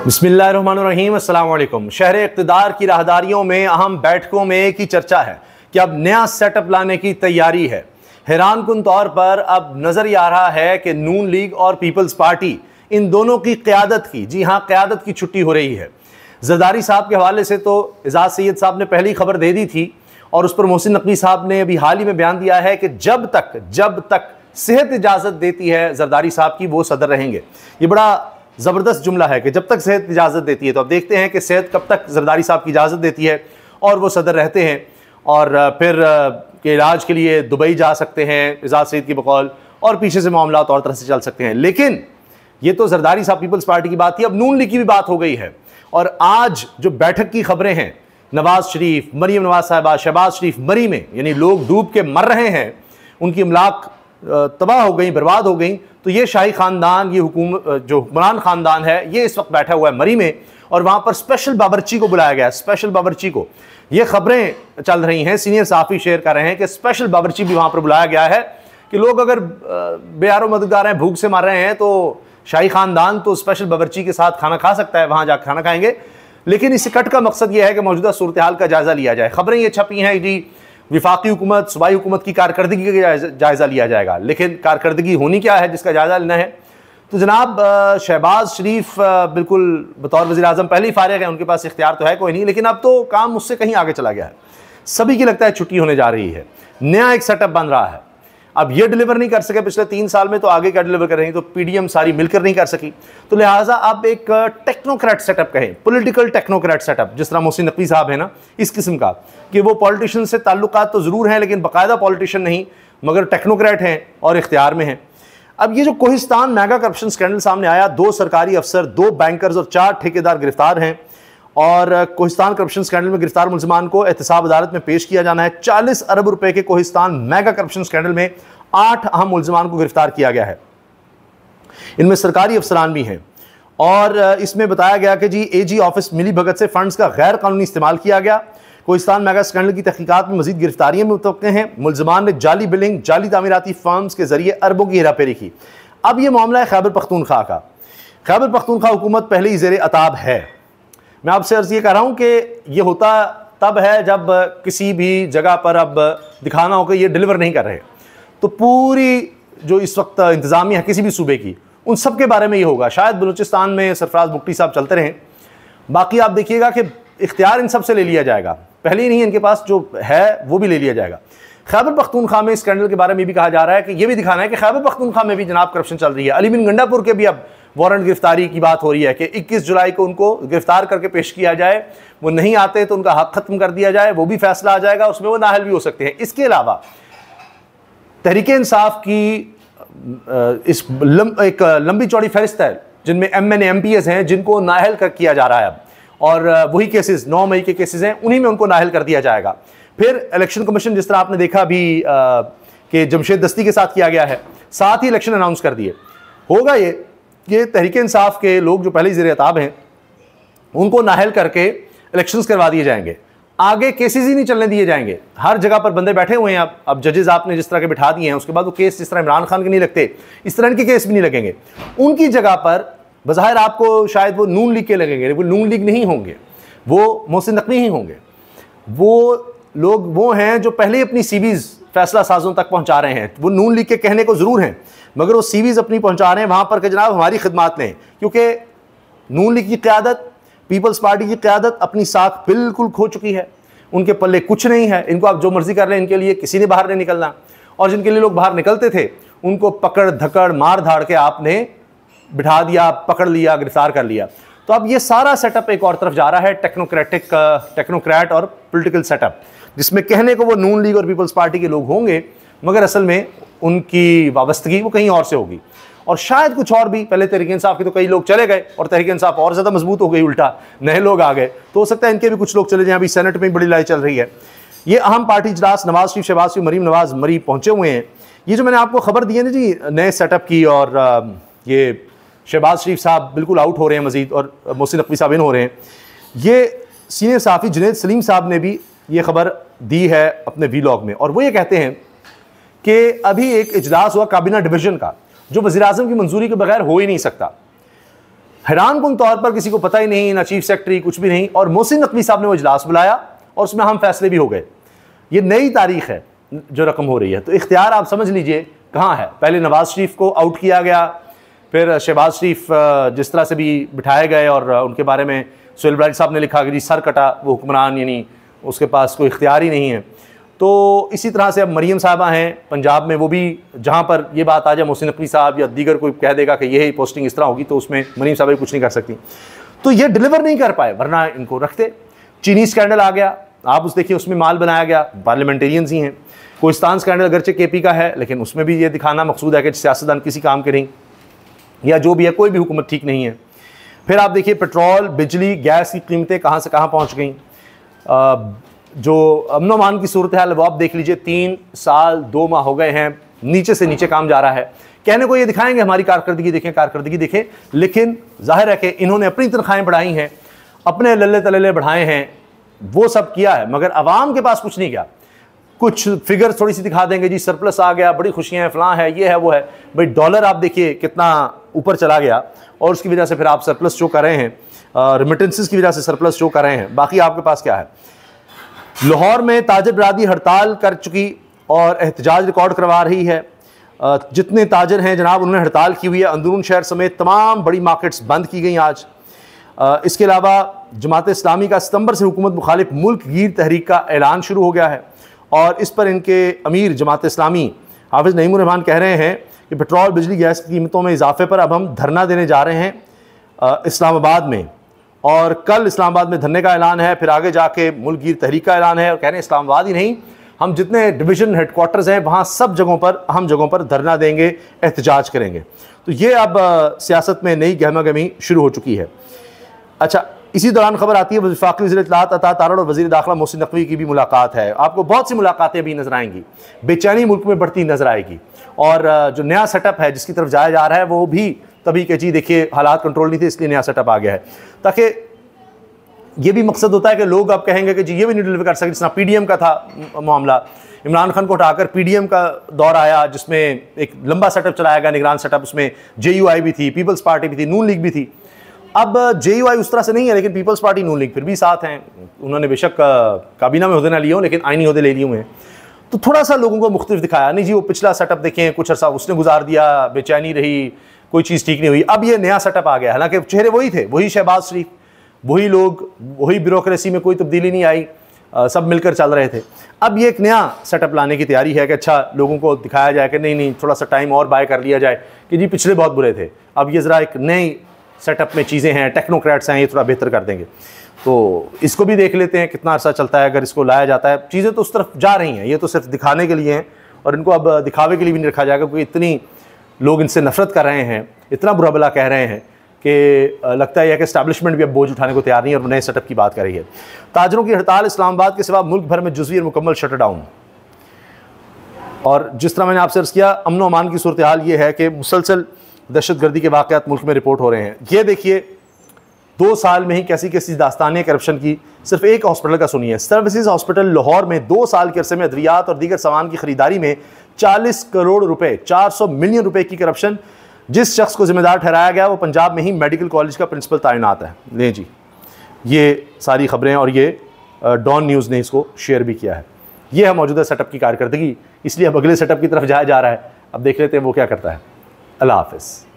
बिस्मिल्लाहिर्रहमानिर्रहीम, अस्सलाम वालेकुम। शहर इक़्तिदार की राहदारियों में अहम बैठकों में एक ही चर्चा है कि अब नया सेटअप लाने की तैयारी है। हैरान कुन तौर पर अब नज़र ही आ रहा है कि नून लीग और पीपल्स पार्टी इन दोनों की क़यादत की, जी हाँ, क़यादत की छुट्टी हो रही है। जरदारी साहब के हवाले से तो एजाज सैयद साहब ने पहली खबर दे दी थी और उस पर मोहसिन नकवी साहब ने अभी हाल ही में बयान दिया है कि जब तक सेहत इजाज़त देती है जरदारी साहब की, वो सदर रहेंगे। ये बड़ा ज़बरदस्त जुमला है कि जब तक सेहत इजाज़त देती है। तो अब देखते हैं कि सेहत कब तक जरदारी साहब की इजाज़त देती है और वो सदर रहते हैं और फिर के इलाज के लिए दुबई जा सकते हैं एजाज सैयद की बकौल, और पीछे से मामला और तरह से चल सकते हैं। लेकिन ये तो जरदारी साहब पीपल्स पार्टी की बात थी, अब नून लीग की भी बात हो गई है। और आज जो बैठक की खबरें हैं, नवाज शरीफ, मरीम नवाज साहिबा, शहबाज शरीफ मरी में, यानी लोग डूब के मर रहे हैं, उनकी इमलाक तबाह हो गई, बर्बाद हो गई। तो ये शाही ख़ानदान, ये जो हुक्मरान ख़ानदान है, ये इस वक्त बैठा हुआ है मरी में और वहाँ पर स्पेशल बावर्ची को बुलाया गया है। स्पेशल बावर्ची को, ये खबरें चल रही हैं, सीनियर सहाफ़ी शेयर कर रहे हैं कि स्पेशल बावर्ची भी वहाँ पर बुलाया गया है कि लोग अगर बेयारो मददगार हैं, भूख से मर रहे हैं, तो शाही ख़ानदान तो स्पेशल बावर्ची के साथ खाना खा सकता है, वहाँ जाकर खाना खाएंगे। लेकिन इस इकट्ठ का मकसद ये है कि मौजूदा सूरत हाल का जायज़ा लिया जाए। खबरें ये छपी हैं जी, विफाकी हुकूमत, सूबाई हुकूमत की कारकर्दगी का जायज़ा लिया जाएगा। लेकिन कारकर्दगी होनी क्या है जिसका जायज़ा लेना है? तो जनाब शहबाज शरीफ बिल्कुल बतौर वज़ीर आज़म पहले ही फारिग है, उनके पास इख्तियार तो है कोई नहीं, लेकिन अब तो काम उससे कहीं आगे चला गया है। सभी की लगता है छुट्टी होने जा रही है, नया एक सेटअप बन रहा है। अब ये डिलीवर नहीं कर सके पिछले 3 साल में, तो आगे क्या डिलीवर कर रही? तो पीडीएम सारी मिलकर नहीं कर सकी, तो लिहाजा अब एक टेक्नोक्रेट सेटअप कहें, पॉलिटिकल टेक्नोक्रेट सेटअप, जिस तरह मोहसिन नकवी साहब है ना, इस किस्म का, कि वो पॉलिटिशियन से ताल्लुकात तो ज़रूर हैं लेकिन बाकायदा पॉलिटिशियन नहीं, मगर टेक्नोक्रेट हैं और इख्तियार में हैं। अब ये जो कोहिस्तान मेगा करप्शन स्कैंडल सामने आया, 2 सरकारी अफसर, 2 बैंकर्स और 4 ठेकेदार गिरफ्तार हैं और कोहिस्तान करप्शन स्कैंडल में गिरफ्तार मुलजमान को एहतसाब अदालत में पेश किया जाना है। 40 अरब रुपए के कोहिस्तान मेगा करप्शन स्कैंडल में 8 अहम मुलजमान को गिरफ्तार किया गया है, इनमें सरकारी अफसरान भी हैं। और इसमें बताया गया कि जी एजी ऑफिस मिली भगत से फंड्स का गैर कानूनी इस्तेमाल किया गया। कोहिस्तान मेगा स्कैंडल की तहकीकात में मजीद गिरफ्तारियां मुतवक्के हैं। मुलजमान ने जाली बिलिंग, जाली तामीराती फर्म्स के जरिए अरबों की हेराफेरी की। अब यह मामला है खैबर पख्तूनख्वा का। खैबर पख्तूनख्वा हुकूमत पहले ही ज़ेर अताब है। मैं आपसे अर्ज़ ये कर रहा हूँ कि यह होता तब है जब किसी भी जगह पर अब दिखाना हो कि ये डिलीवर नहीं कर रहे, तो पूरी जो इस वक्त इंतज़ामिया है किसी भी सूबे की, उन सब के बारे में ये होगा। शायद बलूचिस्तान में सरफराज बुगटी साहब चलते रहें, बाकी आप देखिएगा कि इख्तियार इन सब से ले लिया जाएगा। पहले ही नहीं, इनके पास जो है वो भी ले लिया जाएगा। खैबर पख्तूनख्वा में स्कैंडल के बारे में भी कहा जा रहा है कि ये भी दिखाना है कि खैबर पख्तूनख्वा में भी जनाब करप्शन चल रही है। अली बिन गंडापुर के भी अब वारंट गिरफ्तारी की बात हो रही है कि 21 जुलाई को उनको गिरफ्तार करके पेश किया जाए, वो नहीं आते तो उनका हक खत्म कर दिया जाए, वो भी फैसला आ जाएगा, उसमें वो नाअहल भी हो सकते हैं। इसके अलावा तहरीक इंसाफ की एक लंबी चौड़ी फहरिस्त है जिनमें MNA MPs हैं जिनको नाअहल किया जा रहा है अब, और वही केसेस 9 मई के केसेस हैं, उन्हीं में उनको नाअहल कर दिया जाएगा। फिर इलेक्शन कमीशन, जिस तरह आपने देखा अभी कि जमशेद दस्ती के साथ किया गया है, साथ ही इलेक्शन अनाउंस कर दिए। होगा ये तहरीक इंसाफ के लोग जो पहले ज़ेर अताब हैं उनको नाअहल करके इलेक्शंस करवा दिए जाएंगे, आगे केसेस ही नहीं चलने दिए जाएंगे। हर जगह पर बंदे बैठे हुए हैं अब जजेस आपने जिस तरह के बिठा दिए हैं, उसके बाद वो केस जिस तरह इमरान खान के नहीं लगते, इस तरह के केस भी नहीं लगेंगे। उनकी जगह पर बज़ाहिर आपको शायद वो नून लीग के लगेंगे, वो नून लीग नहीं होंगे, वो मोहसिन नकवी ही होंगे। वो लोग वो हैं जो पहले अपनी सीवीज़ फैसला साजों तक पहुंचा रहे हैं। वो नून लीग के कहने को ज़रूर हैं, मगर वो सीवीज़ अपनी पहुंचा रहे हैं वहाँ पर कि जनाब हमारी खिदमात लें, क्योंकि नून लीग की क़यादत, पीपल्स पार्टी की क़यादत अपनी साख बिल्कुल खो चुकी है। उनके पल्ले कुछ नहीं है। इनको आप जो मर्जी कर लें, इनके लिए किसी ने बाहर नहीं निकलना, और जिनके लिए लोग बाहर निकलते थे उनको पकड़ धकड़ मार धाड़ के आपने बिठा दिया, पकड़ लिया, गिरफ्तार कर लिया। तो अब ये सारा सेटअप एक और तरफ जा रहा है, टेक्नोक्रेट और पॉलिटिकल सेटअप, जिसमें कहने को वो नून लीग और पीपल्स पार्टी के लोग होंगे, मगर असल में उनकी वाबस्तगी वो कहीं और से होगी। और शायद कुछ और भी, पहले तहरीक इंसाफ के तो कई लोग चले गए और तहरीक इंसाफ और ज़्यादा मजबूत हो गई, उल्टा नए लोग आ गए, तो हो सकता है इनके भी कुछ लोग चले जाएं। अभी सेनेट में बड़ी लड़ाई चल रही है। ये अहम पार्टी इजलास नवाज शरीफ, शहबाज शरीफ, मरीम नवाज मरी पहुंचे हुए हैं। ये जो मैंने आपको खबर दी है ना जी नए सेटअप की, और ये शहबाज शरीफ साहब बिल्कुल आउट हो रहे हैं मजीद, और मोहसिन नकवी साहब इन हो रहे हैं। ये सीनियर सहाफ़ी जुनैद सलीम साहब ने भी ये खबर दी है अपने वीलॉग में, और वो ये कहते हैं कि अभी एक इजलास हुआ काबीना डिवीज़न का, जो वज़ीर आज़म की मंजूरी के बगैर हो ही नहीं सकता। हैरानकुन तौर पर किसी को पता ही नहीं, ना चीफ सेक्रेटरी, कुछ भी नहीं। और मोहसिन नकवी साहब ने वो इजलास बुलाया और उसमें हम फैसले भी हो गए। ये नई तारीख है जो रकम हो रही है। तो इख्तियार आप समझ लीजिए कहाँ है। पहले नवाज शरीफ को आउट किया गया, फिर शहबाज शरीफ जिस तरह से भी बिठाए गए और उनके बारे में सुहेल बरारी साहब ने लिखा कि जी सर कटा वो हुक्मरान, यानी उसके पास कोई इख्तियार ही नहीं है। तो इसी तरह से अब मरीम साहबा हैं पंजाब में, वो भी जहाँ पर ये बात आ जाए मोहसिन नकवी साहब या दीगर कोई कह देगा कि यही पोस्टिंग इस तरह होगी, तो उसमें मरीम साहब कुछ नहीं कर सकती। तो ये डिलीवर नहीं कर पाए, वरना इनको रखते। चीनी स्कैंडल आ गया, आप उस देखिए, उसमें माल बनाया गया, पार्लियामेंटेरियंस ही हैं। कोहिस्तान स्कैंडल अगरचे केपी का है, लेकिन उसमें भी ये दिखाना मकसूद है कि सियासतदान किसी काम के नहीं, या जो भी है कोई भी हुकूमत ठीक नहीं है। फिर आप देखिए पेट्रोल, बिजली, गैस की कीमतें कहाँ से कहाँ पहुँच गई। जो अमन अमान की सूरत हाल वो आप देख लीजिए, 3 साल 2 माह हो गए हैं, नीचे से नीचे काम जा रहा है। कहने को ये दिखाएंगे हमारी कारकर्दगी देखें, कारकर्दगी देखें, लेकिन जाहिर है कि इन्होंने अपनी तनख्वाहें बढ़ाई हैं, अपने लल्ले तलले बढ़ाए हैं, वो सब किया है, मगर आवाम के पास कुछ नहीं किया। कुछ फिगर थोड़ी सी दिखा देंगे, जी सरप्लस आ गया, बड़ी खुशियाँ हैं, फलां है, ये है, वो है। भाई डॉलर आप देखिए कितना ऊपर चला गया, और उसकी वजह से फिर आप सरप्लस शो कर रहे हैं, रिमिटेंसेस की वजह से सरप्लस शो कर रहे हैं। बाकी आपके पास क्या है। लाहौर में ताजर बरादरी हड़ताल कर चुकी और एहतजाज रिकॉर्ड करवा रही है। जितने ताजर हैं जनाब उन्होंने हड़ताल की हुई है। अंदरून शहर समेत तमाम बड़ी मार्केट्स बंद की गई आज। इसके अलावा जमात इस्लामी का सितंबर से हुकूमत मुखालिफ मुल्क गिर तहरीक का ऐलान शुरू हो गया है, और इस पर इनके अमीर जमात इस्लामी हाफिज़ नईमुर रहमान कह रहे हैं कि पेट्रोल, बिजली, गैस की कीमतों में इजाफे पर अब हम धरना देने जा रहे हैं इस्लामाबाद में, और कल इस्लामाबाद में धरने का ऐलान है, फिर आगे जाके मुल्क गिर तहरीक का ऐलान है। और कह रहे हैं इस्लामाबाद ही नहीं, हम जितने डिवीज़न हेडक्वार्टर्स हैं वहाँ सब जगहों पर, अहम जगहों पर धरना देंगे, एहतजाज करेंगे। तो ये अब सियासत में नई गहमा गहमी शुरू हो चुकी है। अच्छा, इसी दौरान खबर आती है वफाकी वज़ीर इत्तलात अता तारड़ और वज़ीर दाखिला मोहसिन नकवी की भी मुलाकात है। आपको बहुत सी मुलाकातें भी नजर आएंगी, बेचैनी मुल्क में बढ़ती नजर आएगी। और जो नया सेटअप है जिसकी तरफ जाया जा रहा है वो भी तभी कि जी देखिए हालात कंट्रोल नहीं थे, इसलिए नया सेटअप आ गया है, ताकि ये भी मकसद होता है कि लोग अब कहेंगे कि जी ये भी नहीं डिलीवर कर सकते। जिस तरह PDM का था मामला, इमरान खान को हटाकर PDM का दौर आया, जिसमें एक लंबा सेटअप चलाया गया, निगरान सेटअप, उसमें JUI भी थी, पीपल्स पार्टी भी थी, नून लीग भी थी। अब JUI उस तरह से नहीं है, लेकिन पीपल्स पार्टी, नून लीग फिर भी साथ हैं। उन्होंने बेशक काबीना में ओहदे ना लिए हों, लेकिन आइनी ओहदे ले लिए हुए हैं। तो थोड़ा सा लोगों को मुख्तलिफ दिखाया, नहीं जी वो पिछला सेटअप देखें, कुछ अर्सा उसने गुजार दिया, बेचैनी रही, कोई चीज़ ठीक नहीं हुई। अब ये नया सेटअप आ गया, हालांकि चेहरे वही थे, वही शहबाज शरीफ, वही लोग, वही ब्यूरोक्रेसी में कोई तब्दीली नहीं आई, सब मिलकर चल रहे थे। अब ये एक नया सेटअप लाने की तैयारी है कि अच्छा लोगों को दिखाया जाए कि नहीं थोड़ा सा टाइम और बाय कर लिया जाए, कि जी पिछले बहुत बुरे थे, अब ये ज़रा एक नई सेटअप में चीज़ें हैं, टेक्नोक्रेट्स हैं, ये थोड़ा बेहतर कर देंगे। तो इसको भी देख लेते हैं कितना अर्सा चलता है, अगर इसको लाया जाता है। चीज़ें तो उस तरफ जा रही हैं, ये तो सिर्फ दिखाने के लिए हैं, और इनको अब दिखावे के लिए भी नहीं रखा जाएगा, क्योंकि इतनी लोग इनसे नफरत कर रहे हैं, इतना बुरा भला कह रहे हैं कि लगता है कि एस्टैब्लिशमेंट भी अब बोझ उठाने को तैयार नहीं है और नए सेटअप की बात कर रही है। ताजरों की हड़ताल, इस्लामाबाद के सिवा मुल्क भर में जुज़वी और मुकम्मल शटडाउन। और जिस तरह मैंने आपसे अर्ज़ किया, अमन व अमान की सूरत हाल ये है कि मुसलसल दहशतगर्दी के वाक़यात मुल्क में रिपोर्ट हो रहे हैं। ये देखिए 2 साल में ही कैसी कैसी दास्तानें करप्शन की। सिर्फ एक हॉस्पिटल का सुनिए, सर्विसेज हॉस्पिटल लाहौर में 2 साल के अरसे में अद्वियात और दीगर सामान की खरीदारी में 40 करोड़ रुपए, 400 मिलियन रुपए की करप्शन। जिस शख्स को जिम्मेदार ठहराया गया वो पंजाब में ही मेडिकल कॉलेज का प्रिंसिपल तैनात है। ले जी, ये सारी खबरें, और ये डॉन न्यूज़ ने इसको शेयर भी किया है। ये है मौजूदा सेटअप की कारकर्दगी, इसलिए अब अगले सेटअप की तरफ जाया जा रहा है। अब देख लेते हैं वो क्या करता है। अल्लाह हाफ़िज़।